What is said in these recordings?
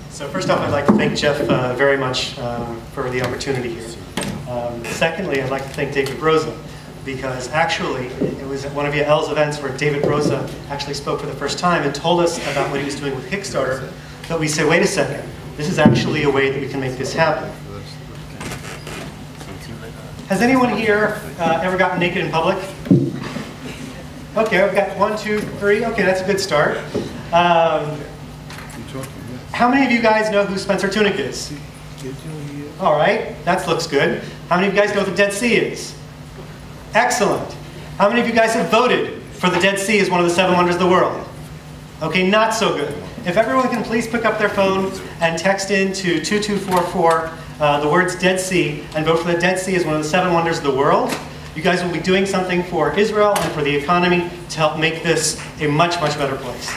So first off, I'd like to thank Jeff very much for the opportunity here. Secondly, I'd like to thank David Broza, because actually it was at one of Yael's events where David Broza actually spoke for the first time and told us about what he was doing with Kickstarter, that we said, wait a second, this is actually a way that we can make this happen. Has anyone here ever gotten naked in public? Okay, I've got 1, 2, 3. Okay, that's a good start. How many of you guys know who Spencer Tunick is? All right, that looks good. How many of you guys know what the Dead Sea is? Excellent. How many of you guys have voted for the Dead Sea as one of the 7 wonders of the world? Okay, not so good. If everyone can please pick up their phone and text in to 2244 the words Dead Sea and vote for the Dead Sea as one of the 7 wonders of the world. You guys will be doing something for Israel and for the economy to help make this a much, much better place.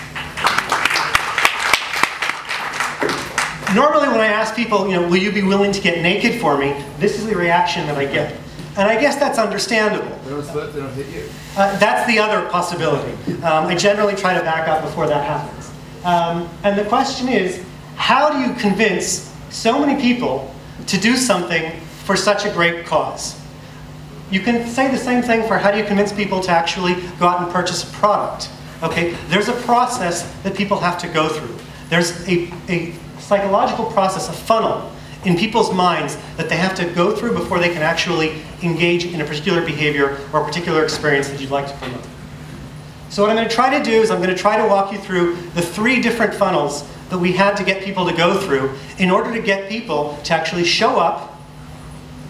Normally when I ask people, will you be willing to get naked for me, this is the reaction that I get. And I guess that's understandable. They don't hit you. That's the other possibility. I generally try to back up before that happens. And the question is, how do you convince so many people to do something for such a great cause? You can say the same thing for how do you convince people to actually go out and purchase a product. Okay, there's a process that people have to go through. There's a psychological process, a funnel in people's minds that they have to go through before they can actually engage in a particular behavior or a particular experience that you'd like to promote. So what I'm going to try to do is I'm going to try to walk you through the 3 different funnels that we had to get people to go through in order to get people to actually show up,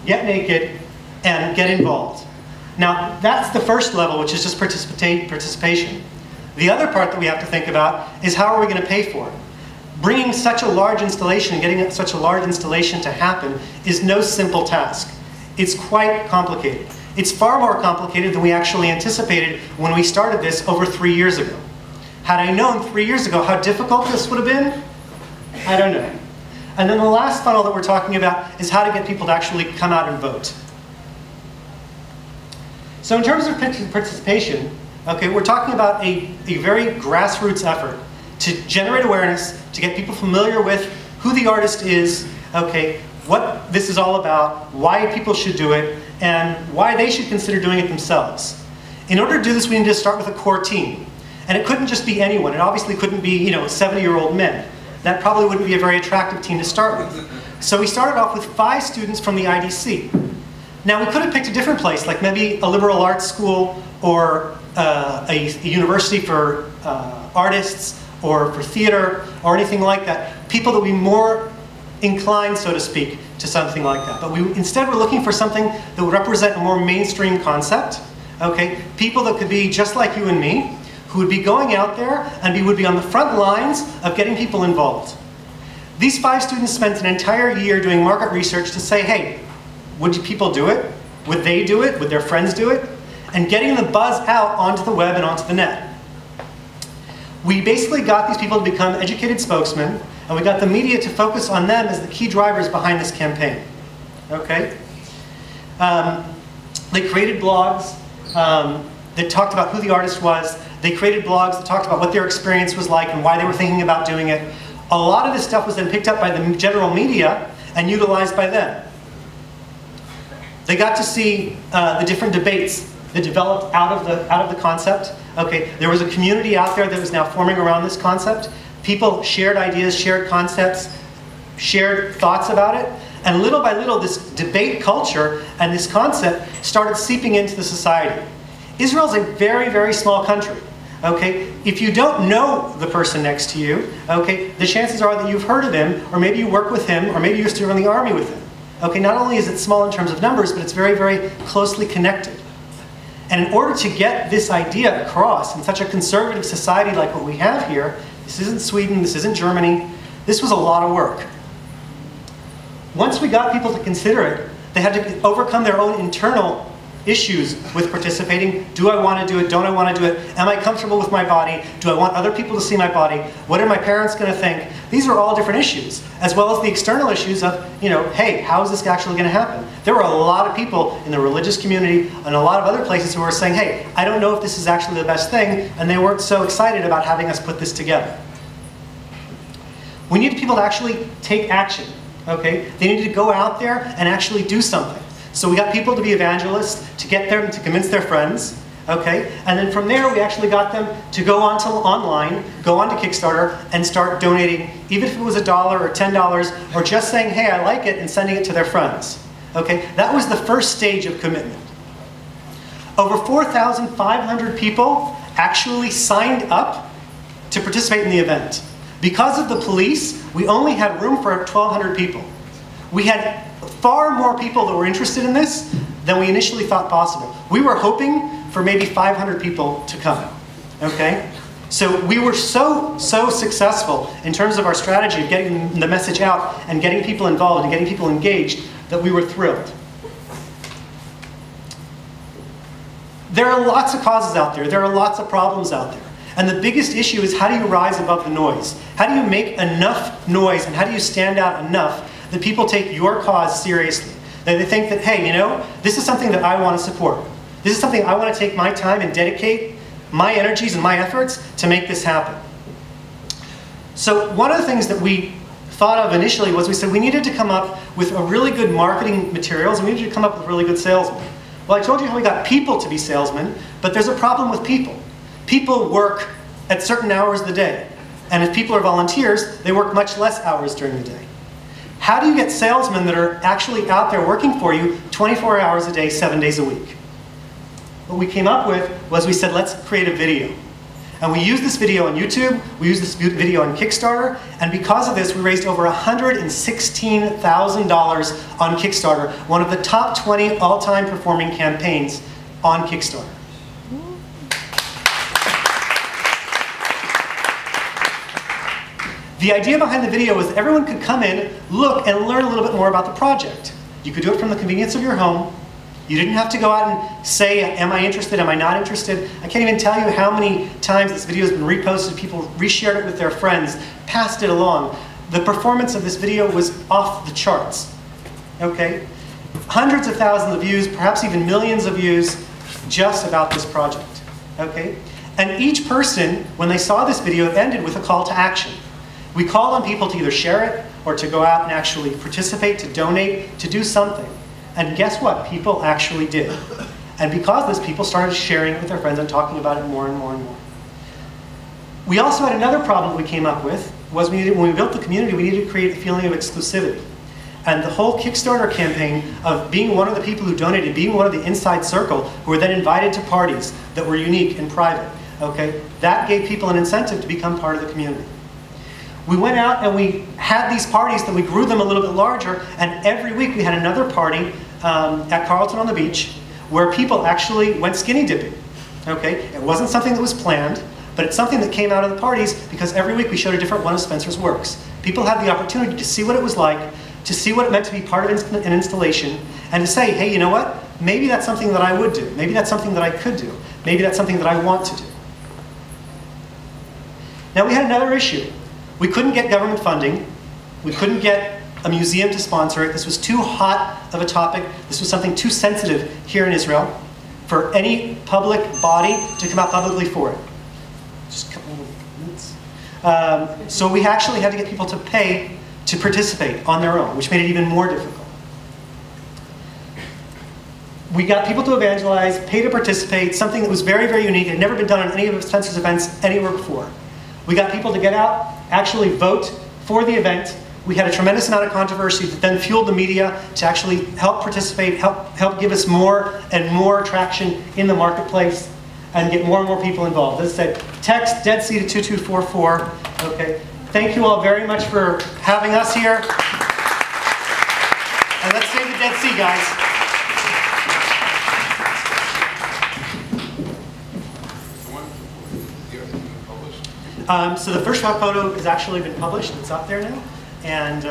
get naked, and get involved. Now, that's the first level, which is just participation. The other part that we have to think about is how are we going to pay for it? Bringing such a large installation and getting such a large installation to happen is no simple task. It's quite complicated. It's far more complicated than we actually anticipated when we started this over 3 years ago. Had I known 3 years ago how difficult this would have been, I don't know. And then the last funnel that we're talking about is how to get people to actually come out and vote. So in terms of participation, okay, we're talking about a very grassroots effort to generate awareness, to get people familiar with who the artist is, okay, what this is all about, why people should do it, and why they should consider doing it themselves. In order to do this, we need to start with a core team. And it couldn't just be anyone. It obviously couldn't be, 70-year-old men. That probably wouldn't be a very attractive team to start with. So we started off with 5 students from the IDC. Now, we could have picked a different place, like maybe a liberal arts school or a university for artists or for theater or anything like that. People that would be more inclined, so to speak, to something like that. But instead we're looking for something that would represent a more mainstream concept. Okay? People that could be just like you and me, who would be going out there and would be on the front lines of getting people involved. These 5 students spent an entire year doing market research to say, hey, would people do it? Would they do it? Would their friends do it? And getting the buzz out onto the web and onto the net. We basically got these people to become educated spokesmen, and we got the media to focus on them as the key drivers behind this campaign. Okay? They created blogs that talked about who the artist was. They created blogs that talked about what their experience was like and why they were thinking about doing it. A lot of this stuff was then picked up by the general media and utilized by them. They got to see the different debates that developed out of the concept. Okay, there was a community out there that was now forming around this concept. People shared ideas, shared concepts, shared thoughts about it, and little by little this debate culture and this concept started seeping into the society. Israel's a very, very small country. Okay, if you don't know the person next to you, okay, the chances are that you've heard of him, or maybe you work with him, or maybe you used to run the army with him. Okay, not only is it small in terms of numbers, but it's very, very closely connected. And in order to get this idea across in such a conservative society like what we have here, this isn't Sweden, this isn't Germany, this was a lot of work. Once we got people to consider it, they had to overcome their own internal issues with participating. Do I want to do it? Don't I want to do it? Am I comfortable with my body? Do I want other people to see my body? What are my parents going to think? These are all different issues, as well as the external issues of, hey, how is this actually going to happen? There were a lot of people in the religious community and a lot of other places who were saying, hey, I don't know if this is actually the best thing, and they weren't so excited about having us put this together. We need people to actually take action, okay? They need to go out there and actually do something. So we got people to be evangelists, to get them to convince their friends, okay? And then from there, we actually got them to go online, go onto Kickstarter, and start donating, even if it was $1 or $10, or just saying, hey, I like it, and sending it to their friends, okay? That was the first stage of commitment. Over 4,500 people actually signed up to participate in the event. Because of the police, we only had room for 1,200 people. We had far more people that were interested in this than we initially thought possible. We were hoping for maybe 500 people to come, okay? So we were so successful in terms of our strategy of getting the message out and getting people involved and getting people engaged that we were thrilled. There are lots of causes out there. There are lots of problems out there. And the biggest issue is, how do you rise above the noise? How do you make enough noise, and how do you stand out enough that people take your cause seriously? That they think that, hey, this is something that I want to support. This is something I want to take my time and dedicate my energies and my efforts to make this happen. So one of the things that we thought of initially was, we said we needed to come up with a really good marketing materials, and we needed to come up with really good salesmen. Well, I told you how we got people to be salesmen, but there's a problem with people. People work at certain hours of the day. And if people are volunteers, they work much less hours during the day. How do you get salesmen that are actually out there working for you 24 hours a day, 7 days a week? What we came up with was, we said, let's create a video. And we used this video on YouTube, we used this video on Kickstarter, and because of this, we raised over $116,000 on Kickstarter, one of the top 20 all-time performing campaigns on Kickstarter. The idea behind the video was everyone could come in, look, and learn a little bit more about the project. You could do it from the convenience of your home. You didn't have to go out and say, am I interested, am I not interested? I can't even tell you how many times this video has been reposted, people reshared it with their friends, passed it along. The performance of this video was off the charts, okay? Hundreds of thousands of views, perhaps even millions of views, just about this project, okay? And each person, when they saw this video, it ended with a call to action. We called on people to either share it or to go out and actually participate, to donate, to do something. And guess what? People actually did. And because of this, people started sharing it with their friends and talking about it more and more and more. We also had another problem we came up with, was when we built the community, we needed to create a feeling of exclusivity. And the whole Kickstarter campaign of being one of the people who donated, being one of the inside circle, who were then invited to parties that were unique and private, okay, that gave people an incentive to become part of the community. We went out and we had these parties, then we grew them a little bit larger, and every week we had another party at Carlton on the Beach where people actually went skinny dipping. Okay? It wasn't something that was planned, but it's something that came out of the parties because every week we showed a different one of Spencer's works. People had the opportunity to see what it was like, to see what it meant to be part of an installation, and to say, hey, you know what? Maybe that's something that I would do. Maybe that's something that I could do. Maybe that's something that I want to do. Now we had another issue. We couldn't get government funding. We couldn't get a museum to sponsor it. This was too hot of a topic. This was something too sensitive here in Israel for any public body to come out publicly for it. Just a couple of minutes. So we actually had to get people to pay to participate on their own, which made it even more difficult. We got people to evangelize, pay to participate, something that was very, very unique. It had never been done on any of Spencer's events anywhere before. We got people to get out, actually vote for the event. We had a tremendous amount of controversy that then fueled the media to actually help participate, help give us more and more traction in the marketplace and get more and more people involved. As I said, text Dead Sea to 2244. Okay. Thank you all very much for having us here. And let's save the Dead Sea, guys. So the first shot photo has actually been published. It's up there now. And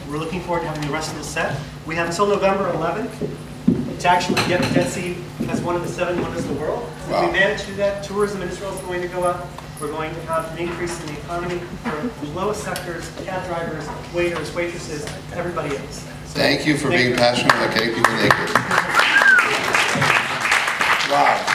we're looking forward to having the rest of the set. We have until November 11th to actually get the Dead Sea as one of the 7 wonders of the world. If we manage to do that, tourism in Israel is going to go up. We're going to have an increase in the economy for the lowest sectors, cab drivers, waiters, waitresses, everybody else. So, thank you for being passionate about getting people naked. Wow.